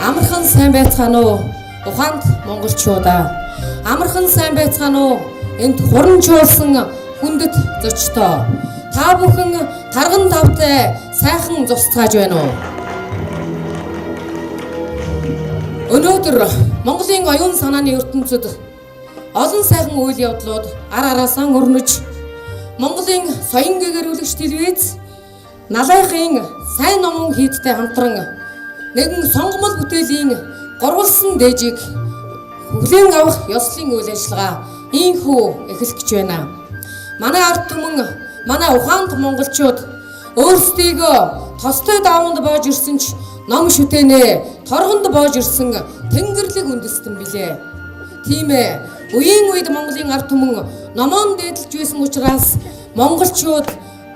Амархан сайн байцгаана уу? Ухаанд монголчуудаа. Амархан сайн байцгаана уу? Энд хуранчуулсан хүндэт зочдоо. Та бүхэн тарган тавтай сайхан зусцааж байна уу? Өнөөдөр Монголын оюун санааны ертөнцид олон сайхан үйл явдлууд ар араасаа өрнөж Монголын соён гэгэрүүлэгч телевиз налайхын сайн номон хийдтэй хамтран нэгэн сонгомол бүтээлийн горволсон дээжийг хүлээн авах ёслолын үйл ажиллагаа ийхүү эхлэх гэж байна. Манай ард түмэн, манай ухаанд монголчууд өөрсдийгөө тостой дааванд боож ирсэн ч ном шүтэнэ торгонд боож ирсэн тэнгэрлэг үндэстэн билээ. Тийм ээ, үеийн үед Монголын ард түмэн номон дээдлж байсан учраас монголчууд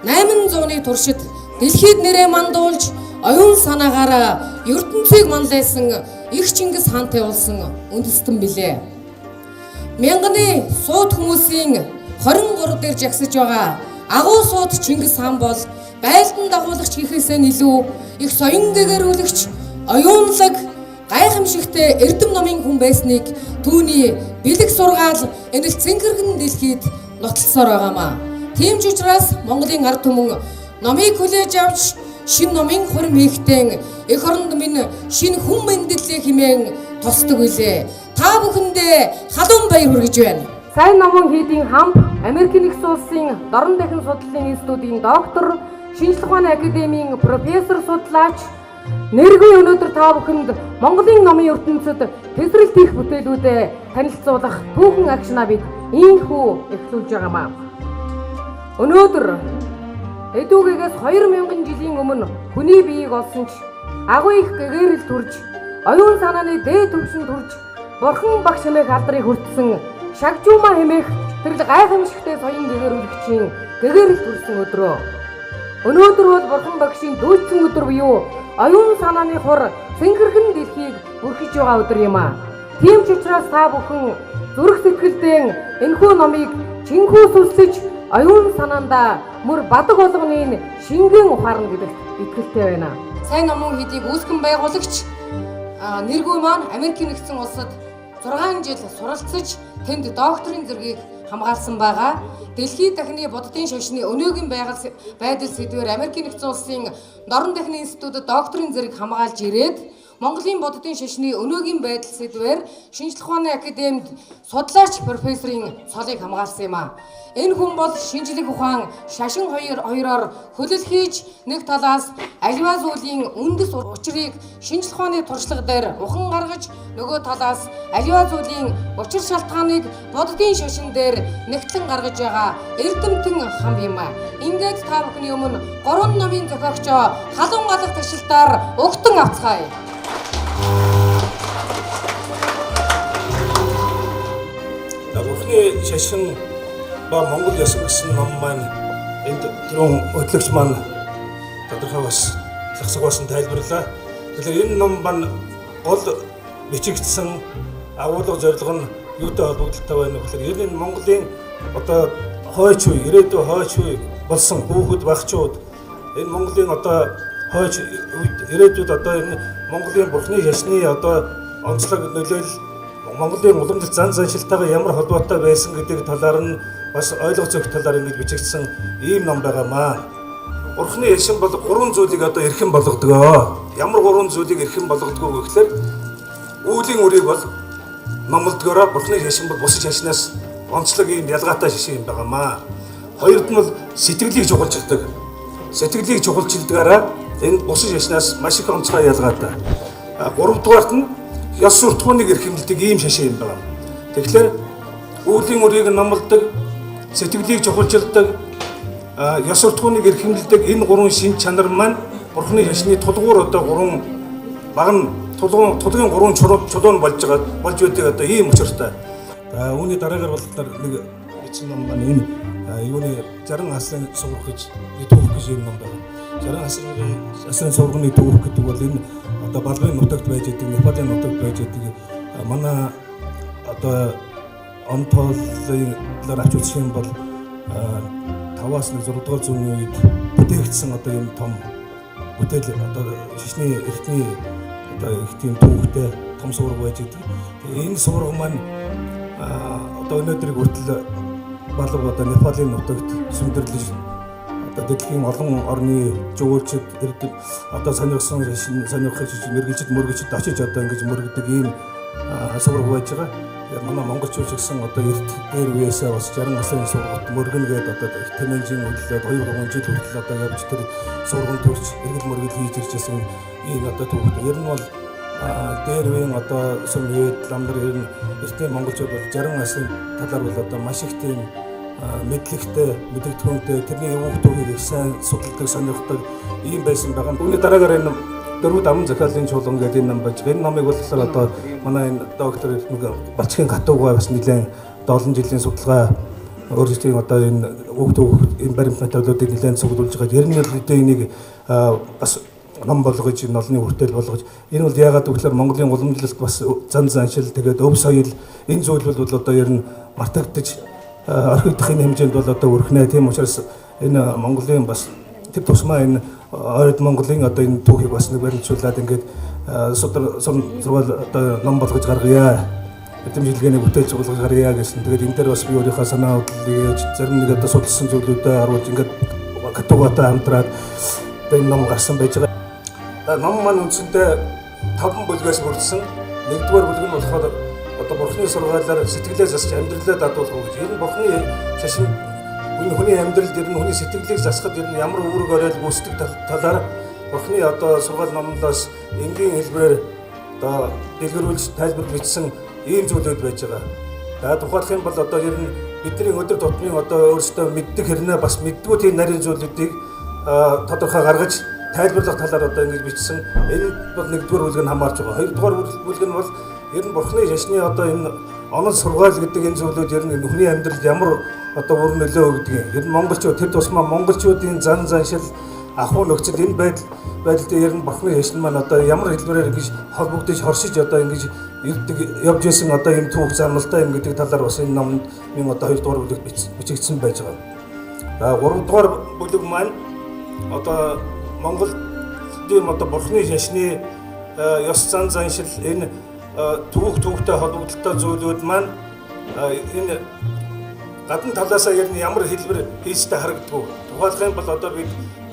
800-ны туршид дэлхийд нэрээ мандуулж оюун санаагаараа ертөнцийг манлайсан их Чингис хаантай болсон үндэстэн билээ. Мянганы сууд хүмүүсийн 23 дээр жагсаж байгаа агуу сууд Чингис хаан бол байлдан дагуулагч гэхээсээ илүү их соён гэгэрүүлэгч, оюунлаг, гайхамшигтэй эрдэм номын хүн байсныг түүний бэлэг сургаал энэ л цэнхэрхэн дэлхийд нотолсоор байгаамаа. Тийм ч учраас Монголын ард түмэн номыг хүлээж авч шин номын хурим хийхтэн эх оронд минь шин хүн мэндэлээ хэмээн тусдаг үлээ. Та бүхэндээ халуун баяр хүргэж байна. Сайн номон хийдийн хамт Америк нэгдсэн улсын дорн дахин судлалын институтын доктор, шинжлэх ухааны академийн профессор судлаач нэргүй өнөөдөр та бүхэнд Монголын номын ертөнцид тесрэлт хийх бүтээлүүдэд танилцуулах түүхэн агшнаа бид ийхүү эхлүүлж байгаамаа. Өнөөдөр эдүүгээс 2000 жилийн өмнө хүний биеийг олсон ч агуу их гэгэрэл төрж, оюун санааны дээд түвшинд төрж, бурхан багш хэмээх алдрыг хүртсэн шагжуума хэмээх тэр гайхамшигтай соён гэгэрүүлэгчийн гэгэрэл төрсөн өдрөө. Өнөөдөр бол бурхан багшийн дүүцэн өдөр буюу оюун санааны хур цэнхэрхэн дэлхийг бүрхэж байгаа өдөр юм аа. Тийм ч учраас та бүхэн зүрх сэтгэлдээ энэхүү номыг чинхүү сүлсэж оюун санаандаа мөр бадаг болгоны шингэн ухаарна гэдэгт итгэлтэй байна. Сайн номон хийдийг үүсгэн байгуулагч нэргүй маань Америк нэгдсэн улсад 6 жил суралцж тэнд докторийн зэргийг хамгаалсан байгаа. Дэлхийд дахины буддын шашны өнөөгийн байдал сэдвээр Америк нэгдсэн улсын дорн дахины институтад докторийн зэрэг хамгаалж ирээд Монголын буддын шашны өнөөгийн байдал сэдвээр шинжлэх ухааны академид судлаач профессорын цолыг хамгаалсан юм а. Энэ хүн бол шинжлэх ухаан, шашин хоёроор хөлөл хийж нэг талаас аливаа зүйлийн үндэс учрыг шинжлэх ухааны туршлага дээр ухан гаргаж, нөгөө талаас аливаа зүйлийн учир шалтгааныг буддын шашин дээр нэгтлэн гаргаж байгаа эрдэмтэн хам юм а. Ингээд та бүхний өмнө 3 номын зохиогчоо халуун галах ташилтаар угтан авцгаая. Бурхны шашин ба Монгол ёсон гэсэн ном маань энд түрүүн хөтлөгч маань тодорхой бас засагсан тайлбарлаа. Тэгэхээр энэ ном маань гол бичигдсэн агуулга зорилго нь юутай холбогдолтой байна вэ гэхээр энэ Монголын одоо хойч үе, ирээдүйн хойч үе болсон хүүхэд багчууд энэ Монголын одоо хойч ирээдүйд одоо энэ Монголын бурхны шашны одоо онцлог нөлөөлөл Монголын уламжлалт зан заншилтайгаа ямар холбоотой байсан гэдэг талаар нь бас ойлгох зөв талаар ингэж бичигдсэн ийм ном байгаамаа. Бурхны шашин бол 3 зүйлийг одоо эрхэм болгодгоо. Ямар 3 зүйлийг эрхэм болгодгоо гэхээр үүлийн үрийг бол номлодгоороо бурхны шашин бол бус шашнаас онцлог ийм ялгаатай шашин юм байгаамаа. Хоёрд нь бол сэтгэлийг чухалчилдаг. Сэтгэлийг чухалчилдгаараа энэ бус шашнаас маш их онцгой ялгаатай. Гуравдугаарт нь ёс суртахууныг эрхэмлдэг ийм шашин юм байна. Тэгэхээр үүлийн үрийг номлодог, сэтгэлийг чухалчилдаг, ёс суртахууныг эрхэмлдэг энэ 3 шин чанар маань бурхны шашны тулгуур одоо 3 баг нь тулгын 3 чулуун болж байдаг одоо ийм учиртай. Үүний дараагаар бол нэг бичсэн ном маань энэ юуны 60 аслын сурах гэж түүх гэж юм ном байна. 60 аслын сурганы түүх гэдэг бол энэ одоо балгын нутагт байж байгаа, Непалийн нутагт байж байгаа манай одоо онтоллоор авч үзэх юм бол 5-аас 6 дугаар зууны үед бүтээгдсэн одоо юм том бүтээл одоо шашны эртний одоо их тийм түүхтэй том сураг байж идэг. Тэгээ энэ сураг маань одоо өнөөдрийг хүртэл балга одоо Непалийн нутагт сүндэрлэж одоо дэлхийн олон орны жуулчид одоо сонирхсан сонирхож мэрэгжид мөргөжид очиж одоо ингэж мөргөдөг ийм сураг байж байгаа. Тэгэхээр манай монголчууд гэсэн одоо эрт дээр үеэсээ бас 60 насны сургуульд мөргөн гээд одоо тэмээнжийн хөдлөлөд 2-3 жил хүртэл одоо явж тэр сургууль төрч эргэл мөргөл хийж ирж байсан ийм одоо түүхтэй. Ер нь бол дээр үеийн одоо сүмээд ламдар ер нь эртний монголчууд бол 60 насны талаар бол одоо маш их тийм мэдлэгтэй, мэдэгдэхүүнтэй тэрний өвөг түүхийг их сайн судалдаг, сонирхдаг ийм байсан байгаа. Үүний дараагаар энэ дөрвөд аман захиалгын чуулган гэдэг энэ ном байж байгаа. Энэ номыг болохоор одоо манай энэ доктор Бачгийн Гатуугай бас нэлээд 7 жилийн судалгаа өөрсдийн одоо энэ өвөг түүх энэ баримт материалуудыг нэлээд цуглуулж байгаа. Ер нь энийг бас ном болгож энэ олонний хүртэл болгож энэ бол яагаад гэвэл Монголын уламжлалт бас зан заншил тэгээд өв соёл энэ зүйлүүд бол одоо ер нь мартагдаж орхигдохын хэмжээнд бол одоо өрхнээ. Тийм учраас энэ Монголын бас тэр тусмаа энэ ойд Монголын одоо энэ түүхийг бас нэг баримтжуулаад ингээд сурвал одоо ном болгож гаргая. Эдэмжилгээний бүтээл цуглаж гаргая гэсэн. Тэгээд энэ дээр бас би өөрийнхөө санаа бодлыг зарим нэг одоо судалсан зүйлүүдэд харуулж ингээд Гатуугайтай хамтраад энэ ном гарсан байж байгаа. Ном маань үндсэндээ 5 бүлгээс бүрдсэн. Нэгдүгээр бүлэг нь болохоор одоо бурхны сургаалаар сэтгэлээ засч амьдралаа дадуулах гэж. Энэ бурхны шашин хүний амьдралд ер нь хүний сэтгэлийг засахад ер нь ямар үүрэг оройл гүйцэтгэх талаар бурхны одоо сургаал номлоос энгийн хэлбэрээр одоо дэлгэрүүлж тайлбар бичсэн ийм зүйлүүд байж байгаа. За тухайлх юм бол одоо ер нь бидний өдөр тутмын одоо өөрсдөө мэддэг хэрнээ бас мэддгүү тийм нарийн зүйлүүдийг тодорхой гаргаж тайлбарлах талаар одоо ингэж бичсэн. Энэ бол нэгдүгээр бүлэг нь хамаарч байгаа. Хоёрдугаар бүлэг нь бол ер нь бурхны шашны одоо энэ онол сургаал гэдэг энэ зүйлүүд ер нь хүний амьдралд ямар одоо үр нөлөө өгдөг юм. Ер нь монголчууд тэр тусмаа монголчуудын зан заншил ахуй нөхцөл энэ байдалд ер нь бурхны шашин маань одоо ямар хэлбэрээр ингэж холбогдож хоршиж одоо ингэж явж исэн одоо юм түүх замналтай юм гэдэг талаар бас энэ номд минь одоо 2 дугаар бүлэгт бичигдсэн байж байгаа. За 3 дугаар бүлэг маань одоо Монголын одоо бурхны шашны ёс зан заншил энэ түүхтэй холбогдолтой зүйлүүд маань энэ гадна талаасаа ер нь ямар хэлбэр хийжтэй харагддаг. Тухайлх юм бол одоо бид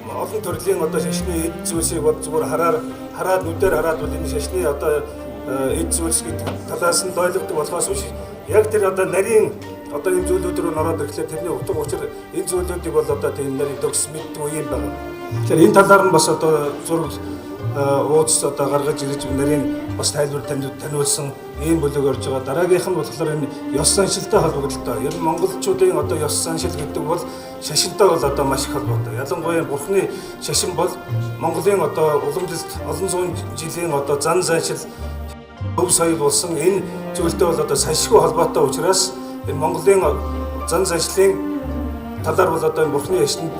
олон төрлийн одоо шашны эд зүйлсийг бол зүгээр хараад нүдээр хараад бол энэ шашны одоо эд зүйлс гэдэг талаас нь ойлгодог болохоос биш. Яг тэр одоо нарийн одоо энэ зүйлүүд рүү ороод ирэхлээр тэрний утга учир энэ зүйлүүдийг бол одоо тийм нарийн төгс мэддэг үе юм байна. Тэгэхээр энэ талаар нь бас одоо зураг ууц одоо гаргаж ирж нарийн бас тайлбар таниулсан ийм бүлэг орж байгаа. Дараагийнх нь болохоор энэ ёс заншилтай холбогдолтой. Ер нь монголчуудын одоо ёс заншил гэдэг бол шашинтай бол одоо маш их холбоотой. Ялангуяа бурхны шашин бол Монголын одоо уламжлалт олон зуун жилийн одоо зан заншил өв соёл болсон энэ зүйлтэй бол одоо сашгүй холбоотой учраас энэ Монголын зан заншлын талаар бол одоо энэ бурхны шашин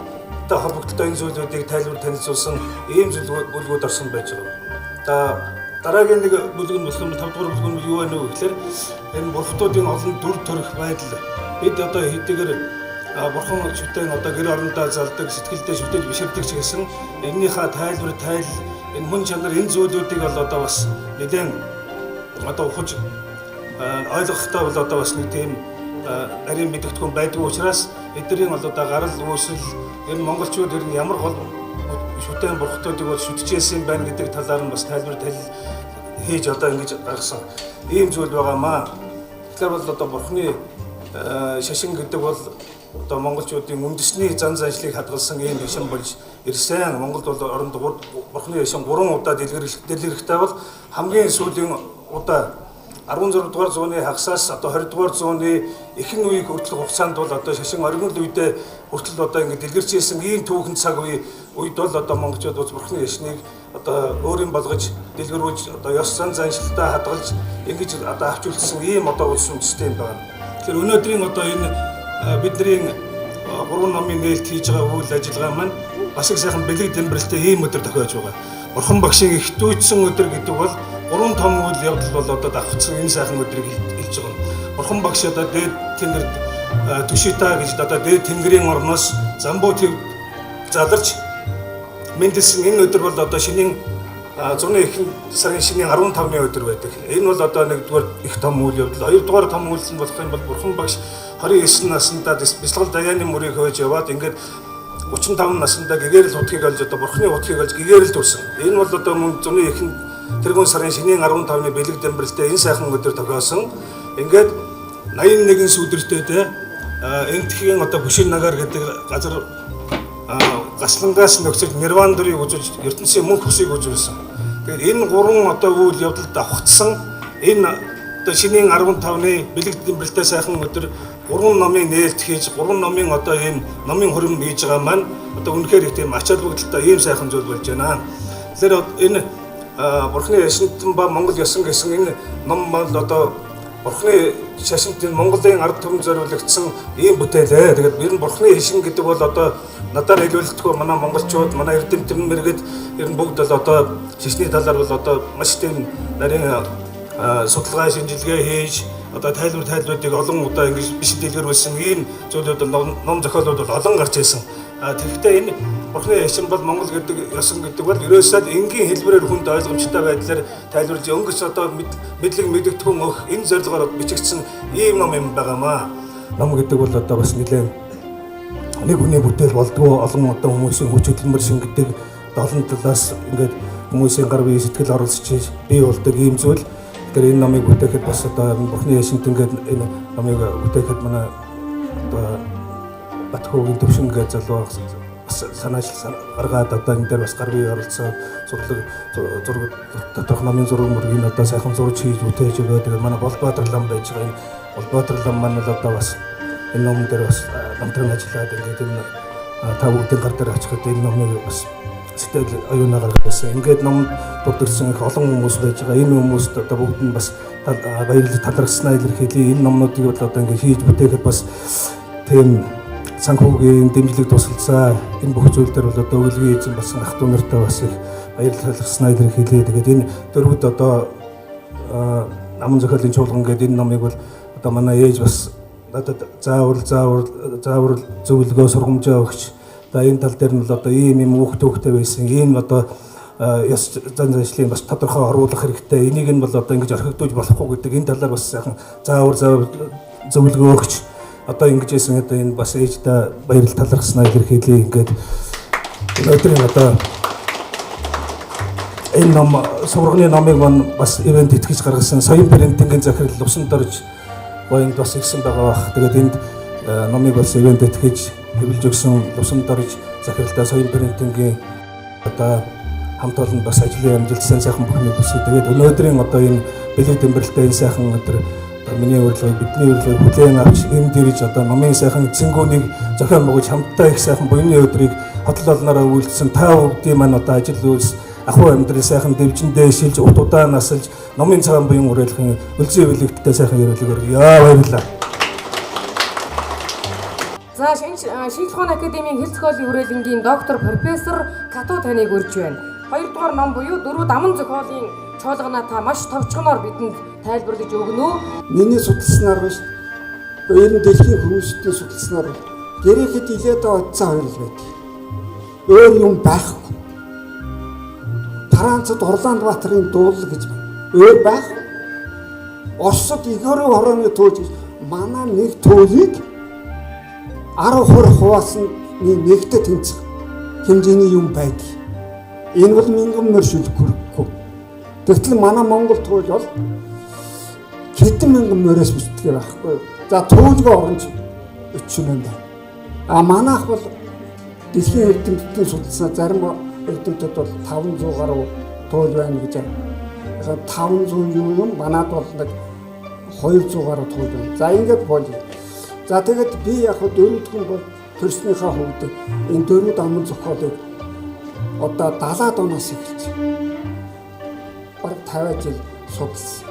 холбогдолтой энэ зүйлүүдийг тайлбар танилцуулсан ийм бүлгүүд орсон байж байгаа. Дараагийн нэг бүлэг нь болох 5 дугаар бүлэг нь юу вэ гэхээр энэ бурхтуудын олон дүр төрх байдал бид одоо хэдийгээр бурхан шүтэн одоо гэр орондоо залдаг сэтгэлдээ шүтэж биширдэг ч гэсэн эннийхээ тайлбар энэ мөн чанар энэ зүйлүүдийг бол одоо бас нэгэн одоо ухаж ойлгохтой бол одоо бас нэг тийм нарийн мэдгэдэггүй байдаг учраас эдгэрийн бол одоо гарал үүсэл энэ монголчууд ер нь ямар гол шүтэн бурхтуудыг бол шүтжсэн байна гэдэг талаар нь бас тайлбар хийж одоо ингэж гаргасан ийм зүйл байгаамаа. Тэгэхээр бол одоо бурхны шашин гэдэг бол одоо монголчуудын үндэсний зан заншлыг хадгалсан ийм шашин болж ирсэн. Монголд бол оронд бурхны шашин 3 удаа дэлгэрэлттэй бол хамгийн сүүлийн удаа 16 дугаар зууны хагасаас одоо 20 дугаар зууны ихэнх үеийг хүртэлх хугацаанд бол одоо шашин оргил үедээ хүртэл одоо ингэ дэлгэрч ирсэн ийм түүхэн цаг үед бол одоо монголчууд бол бурхны шашныг одоо өөрийн болгож дэлгэрүүлж одоо ёс зан заншилтаа хадгалж ингэж одоо авч үлдсэн ийм одоо улс үндэстэй юм байна. Тэгэхээр өнөөдрийн одоо энэ бидний 3 номын нээлт хийж байгаа үйл ажиллагаа маань бас их сайхан бэлэг дэлбэрэлтэй ийм өдөр тохиож байгаа. Бурхан багшийг их дүүцсэн өдөр гэдэг бол 3 том үйл явдал бол одоо давхцсан энэ сайхан өдрийг хэлж байгаа. Бурхан багш одоо дээд тэнгэрд түшита гэж одоо дээд тэнгэрийн орноос замбуу төв заларч мэндэлсэн энэ өдөр бол одоо шинийн зуны ихэнх сарын шинийн 15-ны өдөр байдаг. Энэ бол одоо нэгдүгээр их том үйл явдал. Хоёрдугаар том үйлс нь болох юм бол Бурхан багш 29 наснда бяцлал даяаны мөрийг хөөж яваад ингээд 35 наснда гэгэрэл утгийг олж одоо Бурханы утгийг олж гэгэрэлд хүрсэн. Энэ бол одоо мөн зуны ихэнх тэргүүн сарын шинийн 15-ны бэлэг дамбралтай энэ сайхан өдөр тохиосон. Ингээд 81 сүдэртэйд энтхийн одоо бүшийн нагаар гэдэг газар гаслангаас нөхцөл нирвандурыг үзүүлж ертөнцийн мөнх хүсийг үзүүлсэн. Тэгэхээр энэ гурван одоо үйл явдалд давхцсан энэ одоо шинийн 15-ны бэлэг дамбралтай сайхан өдөр гурван номын нээлт хийж гурван номын одоо ийм номын хөрөм хийж байгаа маань одоо үнэхээр их тийм ачаал бүгдэлтэй ийм сайхан зүйл болж байна. Тэгэхээр энэ Бурханы яшинтан ба Монгол ясан гэсэн энэ ном бол одоо Бурханы шашинтын Монголын ард түмэн зориулагдсан ийм бүтээлээ. Тэгээд ер нь Бурханы хишин гэдэг бол одоо надаар хэлүүлэлтгүй манай монголчууд, манай эрдэмтэн мэргэд ер нь бүгд бол одоо шишний талаар бол одоо маш тийм нарийн судалгаа шинжилгээ хийж одоо тайлбаруудыг олон удаа ингэж биш дэлгэрүүлсэн ийм зүйлүүд ном зохиолууд бол олон гарч ирсэн. Тэгэхдээ энэ Бурханы яшин бол Монгол гэдэг ясан гэдэг бол ерөөсөө энгийн хэлбэрээр хүнд ойлгомжтой байдлаар тайлбарлаж өнгөс одоо мэдлэг мэдэгдэхүүн өгөх энэ зорилгоор бичигдсэн ийм ном юм байгаамаа. Ном гэдэг бол одоо бас нэлээд нэг хүний бүтээл болдгоо олон одоо хүмүүсийн хүч хөдөлмөр шингэдэг олон талаас ингээд хүмүүсийн гар бие сэтгэл оролцож бий болдог ийм зүйл. Тэгэхээр энэ номыг бүтээхэд бас одоо Бурханы яшинт ингээд энэ номыг бүтээхэд манай одоо Батхуугийн төвшин гэж залуу санаачил гаргаад одоо энэ дээр бас гар бие оролцоод зураг доторх номын зураг мөргийг одоо сайхан зурж хийж бүтээж өгөө. Тэгээд манай Болбаатар лам байж байгаа. Энэ Болбаатар лам маань л одоо бас энэ ном дээр бас намтран ажиллаад ингээд энэ тав үдийн гар дээр очиход энэ номыг бас сэтгэл оюунаа гаргасан. Ингээд ном дурдсан их олон хүмүүс байж байгаа. Энэ хүмүүст одоо бүгд нь бас баярлал талархснаа илэрхийлээ. Энэ номнуудыг бол одоо ингээд хийж бүтээхэд бас тийм санхүүгийн дэмжлэг тусалцаа энэ бүх зүйл дээр бол одоо өвлгийн эзэн болсон ах トゥ нартай бас их баярлал талархснаа илэрхийлээ. Тэгээд энэ дөрвөд одоо намын зохиолын чуулган гэдэг энэ номыг бол одоо манай ээж бас надад заавар зөвлөгөө сургамжаа өгч одоо энэ тал дээр нь бол одоо ийм үг төгтэй байсан. Ийм одоо яс зан заншлын бас тодорхой оруулах хэрэгтэй. Энийг нь бол одоо ингэж орхигдуулж болохгүй гэдэг энэ талаар бас сайхан заавар зөвлөгөө өгч одоо ингэж ийсэн одоо энэ бас ээжтэй баярлал талархснаа илэрхийлээ. Ингээд өнөөдрийн одоо энэ ном сурганы номыг маань бас ивент итгэж гаргасан соён брендингийн захирал Лувсан дорж гоёнд бас ирсэн байгаа бах. Тэгээд энд номыг бас ивент итгэж хэвлэж өгсөн Лувсан дорж захиралтай соён брендингийн одоо хамт олон бас ажлын амжилт сайхан бүхнийг хүсье. Тэгээд өнөөдрийн одоо энэ бэлэг дамбралтай энэ сайхан өдөр миний урилгыг бидний урилгыг хүлээн авч энд ирж одоо номын сайхан эзэнгүүнийг зохион байгуулж хамтдаа их сайхан буйны өдрийг хотол олнороо үйлдсэн та бүгдийн маань одоо ажил үйлс ахуй амьдрал сайхан дэвжиндээ шилж удаа насалж номын цагаан буян урилгын өлзөө бэлэгттэй сайхан ярилцлага өргөё. Баярлалаа. За шинжлэх ухааны академийн хэл зохиолын хүрээлэнгийн доктор профессор Кату таныг урьж байна. Хоёрдугаар ном буюу дөрвөн даман зохиолын чуулганаа та маш товчгоноор бидэнд тайлбарлаж өгнө үү? Миний судалснаар биш. Ер нь дэлхийн хүмүүсийн судалснаар гэрэхэд илээд одцсон хоёр л байдаг. Өөр юм байхгүй. Францад Орландбаатарын дуулал гэж байна. Өөр байхгүй. Оросд Игорь хорооны туул манай нэг туулыг 10% хуваасны нэгтэд тэнцэх хэмжээний юм байдаг. Энэ бол мянган мөршөлгүй. Тэгтэл манай Монгол туул бол хэдэн мянган мөрөөс бүтдгээр байхгүй. За туулгаа оронч 40 байна. А манайх бол дэлхийн эрдэмтдийн судалснаар зарим эрдэмтэд бол 500 гаруй туул байна гэж байна. 500 юм манайд бол нэг 200 гаруй туул байна. За ингээд болно. За тэгээд би яг дөрөвдгөн бол төрснийхаа хувьд энэ дөрвөн дамын зохиолыг одоо 70-аад оноос эхэлж бараг 50 жил судалсан.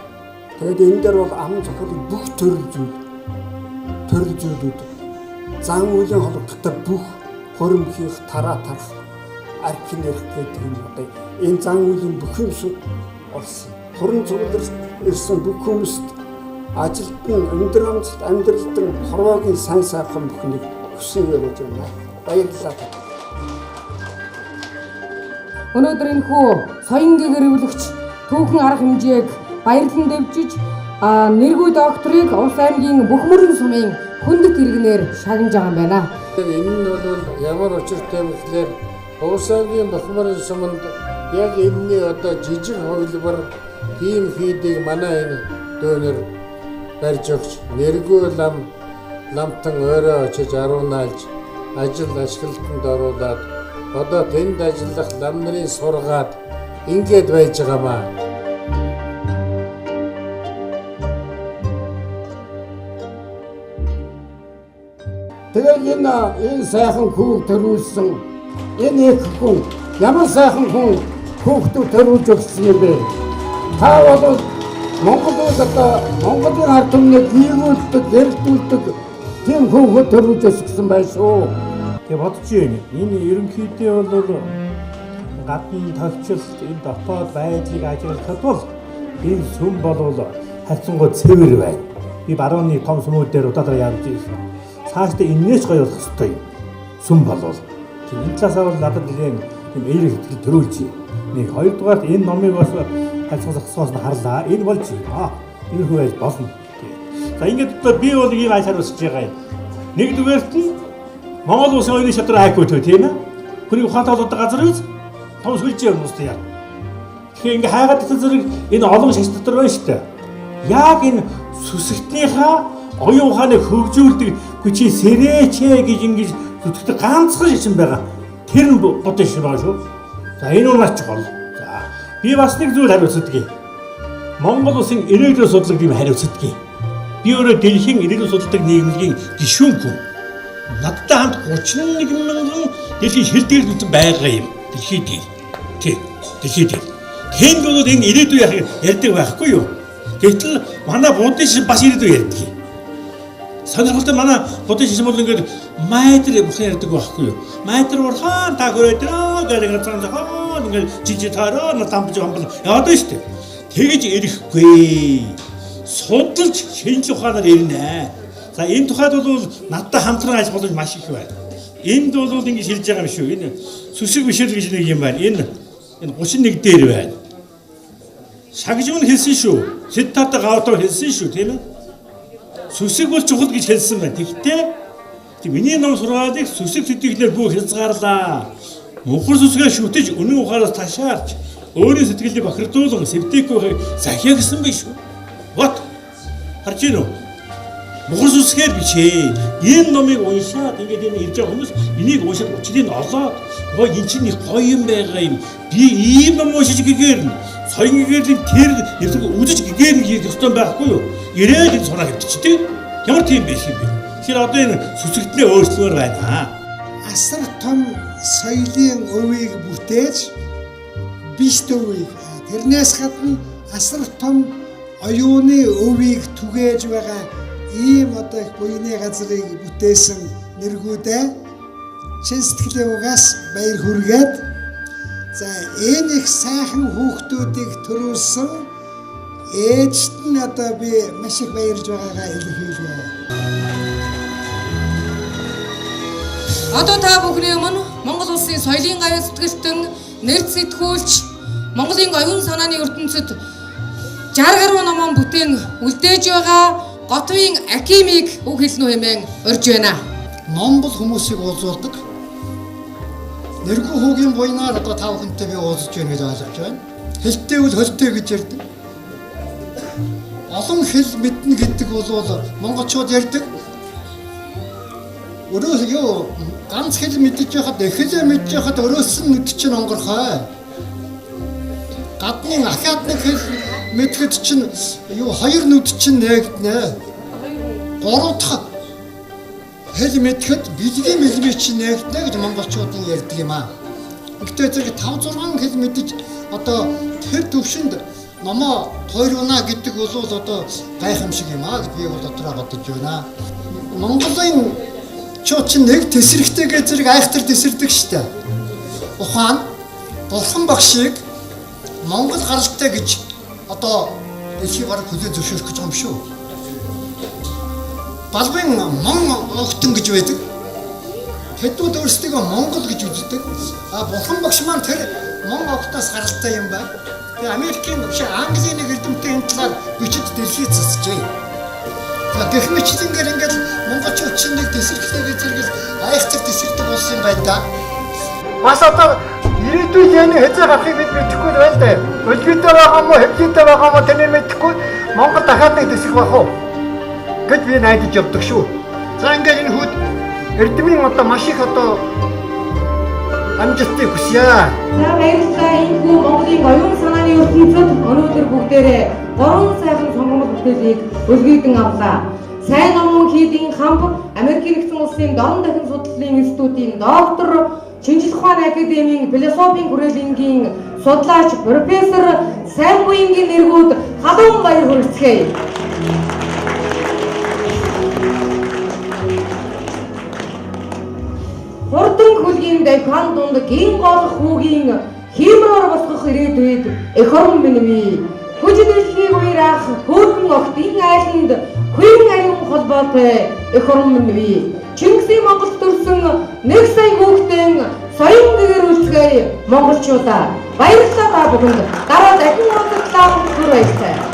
Тэгээд энэ дээр бол аман зохиолын бүх төрөл зүйлүүд зан үйлийн холбогдолтой бүх хөрөмхийх, тараа тарах, архин ярих гэдэг юм одоо энэ зан үйлийн бүх юм олсон. Хорон зөвлөрс ирсэн бүх хүмүүст ажилд нь өндөр амжилт амьдралд нь хорвоогийн сайн сайхан бүхнийг хүсэн явуулж байна. Баярлалаа. Өнөөдөр энэ хүү соён гэрүүлэгч түүхэн арга хэмжээг баярлан дэвжиж нэргүй докторыг улс аймгийн бүх мөрөн сумын хүндэт иргэнээр шагнаж байгаа юм байна. Энэ нь бол ямар учиртай юм гэхээр улс аймгийн бүх мөрөн суманд яг энэний одоо жижиг хувилбар ийм хийдийг манай энэ дөөнөр барьж өгч нэргүй ламтан өөрөө очиж аруунайлж ажил ашиглалтанд оруулаад одоо тэнд ажиллах лам нарын сургаад ингээд байж байгаамаа. Тэгээд энэ сайхан хүүг төрүүлсэн энэ их хүн ямар сайхан хүн хүүхдүүд төрүүлж өгсөн юм бэ? Та бол Монголд одоо Монголын ард түмнийг биелүүлдэг, гэрэлтүүлдэг тийм хүүхэд төрүүлж өгсөн байх шүү. Тэгээ бодож байна. Энэ ерөнхийдөө бол гадны тохиолдолд энэ дотоод байдлыг ажиглахад бол энэ сүм болвол харьцангуй цэвэр байна. Би барууны том сүмүүд дээр удаагаар явж ирсэн. Цаашдаа иннээс гоё болох хэрэгтэй юм. Сүм болвол. Энэ талаасаа бол надад нэгэн тийм эерэг сэтгэл төрүүлж байна. Нэг хоёрдугаар энэ номыг бас харьцангуй нь харлаа. Энэ болж байна. Энэ хүү байж болно. За ингээд би бол ийм ажил харуулж байгаа юм. Нэгдүгээрт нь Монгол улсын оюуны шатрын хайкуут тийм ээ. Хүний ухаантай болоод газар үз том сүлж юм уустай яа. Тэгэхээр ингээ хайгаад гэсэн зэрэг энэ олон шаш дотор байна шүү дээ. Яг энэ сүсгтнийхаа оюун ухааныг хөгжүүлдэг хүчийг сэрээчээ гэж ингэж зүтгэдэг ганцхан шишин байгаа. Тэр нь бодсон шиг байгаа шүү. За энэ нь маш чухал. За би бас нэг зүйл хариуцдаг. Монгол улсын ирээдүйн судлаг юм хариуцдаг. Би өөрөө дэлхийн ирээдүйн судалдаг нийгмийн гишүүн хүн. Надтай хамт 31 мянган дэлхийн шилдэг бүтэн байгаа юм. Дэлхийд. Дэлхийд. Тэнд бол энэ ирээдүй ярьдаг байхгүй юу? Гэтэл манай буддын шин бас ирээдүй ярьдаг. Сонирхолтой манай буддын шин бол ингээд майдэр бүхэн ярьдаг байхгүй юу? Майдэр бол хаан та хүрээдээ гэдэг цаанаа ингээд жижиг тараа намж амбал яадаг шүү дээ. Тэгэж ирэхгүй. Судалж шинжлэх ухаанаар ирнэ. За энэ тухайд бол надтай хамтран ажил болж маш их байна. Энд бол ингэж хэлж байгаа юм шүү. Энэ сүсэг бишэл гэж нэг юм байна. Энэ 31 дээр байна. Шагжим нь хэлсэн шүү. Сиддата Гаутам хэлсэн шүү, тийм ээ. Сүсэг бол чухал гэж хэлсэн байна. Тэгтээ миний ном сургаалыг сүсэг сэтгэлээр бүх хязгаарлаа. Мөнхөр сүсгээ шүтэж үнэн ухаараас ташаарч өөрийн сэтгэлийг бохирдуулан сэвтэхгүй захиагсан байх шүү. Вот. Харж гинөө. Мөнхөр сүсгээр бичээ. Энэ номыг уншаад ингээд энэ ирж байгаа хүмүүс энийг уншаад учрыг олоод энэ чинь их гоё юм байгаа юм. Би ийм ном уншиж гэгээр нь соён гэрлийн тэр нэрсэг үзэж гэгээр нь хийх ёстой байхгүй юу? Ирээд энэ сураа хэвчтэй. Ямар тийм байх юм бэ? Тэгэхээр одоо энэ сүсэгтнээ өөрчлөөр байна. Асар том соёлын өвийг бүтээж биш төвийг тэрнээс гадна асар том оюуны өвийг түгээж байгаа ийм одоо их буйны газрыг бүтээсэн нэргүүдээ чин сэтгэлийн угаас баяр хүргээд за энэ их сайхан хүүхдүүдийг төрүүлсэн ээжт нь одоо би маш их баярж байгаагаа илэрхийлье. Одоо та бүхний өмнө Монгол улсын соёлын гавь сэтгэлтэн нэр сэтгүүлч Монголын оюун санааны ертөнцид 60 гаруй номон бүтээн үлдээж байгаа Готвын Акимыг үг хэлнэ хэмээн урьж байна. Ном бол хүмүүсийг уулзуулдаг. Нэргүй хүүгийн буйнаар одоо та бүхэнтэй би уулзж байна гэж ойлгож байна. Хэлтэй үл хөлтэй гэж ярьдаг. Олон хэл мэднэ гэдэг бол монголчууд ярьдаг. Өөрөө юу ганц хэл мэдэж байхад эхлээ мэдж байхад өрөөс нь нүд чинь онгорхой. Гадны ахаад нэг хэл мэдхэд чинь юу хоёр нүд чинь нээгднэ. Гурав дахь хэл мэдхэд бэлгийн мэлми чинь нээгднэ гэж монголчуудын ярьдаг юм аа. Гэхдээ зэрэг 5-6 хэл мэдэж одоо тэр төвшөнд номоо тойрвна гэдэг бол одоо гайхамшиг юм аа гэж би бол дотроо бодож байна. Монголын чуучин нэг тесрэгтэйгээ зэрэг айхтар тесэрдэг штэ. Ухаан Бурхан багшийг Монгол гаралтай гэж одоо дэлхийг бараг хүлээн зөвшөөрөх гэж байгаа юм шүү. Балбын мон огтон гэж байдаг. Тэдүүд өөрсдөө Монгол гэж үздэг. Бурхан багш маань тэр Монгол хотоос гаралтай юм байна. Тэгээ Америкийн багш Английн нэг эрдэмтэн энэ талаар бичиж дэлхийд засжээ. Гэх мэтлэнгээр ингээд монголчууд чинь нэг тесрэлтэйгээ зэрэгэл айхцар тесрэлтэй болсон юм байна да. Бас одоо ирээдүйн яны хэзээ гарахыг бид мэдэхгүй байна да. Өлгийтэй байгаа мó, хэвлийтэй байгаа мó тэний мэдэхгүй Монгол дахиад нэг тесрэх байх уу гэж би найдаж явдаг шүү. За ингээд энэ хүүд эрдэмийн одоо маш их одоо амжилтыг хүсье. За баярлалаа. Энэ хүү Монголын оюун санааны ертөнцид өнөөдөр бүгдээрээ 3 сайхан сонгомжтой бүтээлийг өлгийдэн авлаа. Сайн номын хийдийн хамт Америк нэгдсэн улсын дорн дахин судлалын институтийн доктор, шинжлэх ухааны академийн философийн хүрээлэнгийн судлаач профессор Сайн буянгийн нэргүүд халуун баяр хүргэцгээе. Хурдан хөлгийн давхан дунд гин голох хүүгийн хиймрээр босгох ирээдүйд эх орон минь бий. Хүчит дэлхийг уярах хөөрхөн охтын айланд хүйн аюун холбоотой эх орон минь бий. Чингисийн Монголд төрсөн 1 сая хүүхдийн соён гэгээр үлцгээе монголчуудаа. Баярлалаа та бүхэнд. Дараа дахин уулзлаа. Баярлалаа.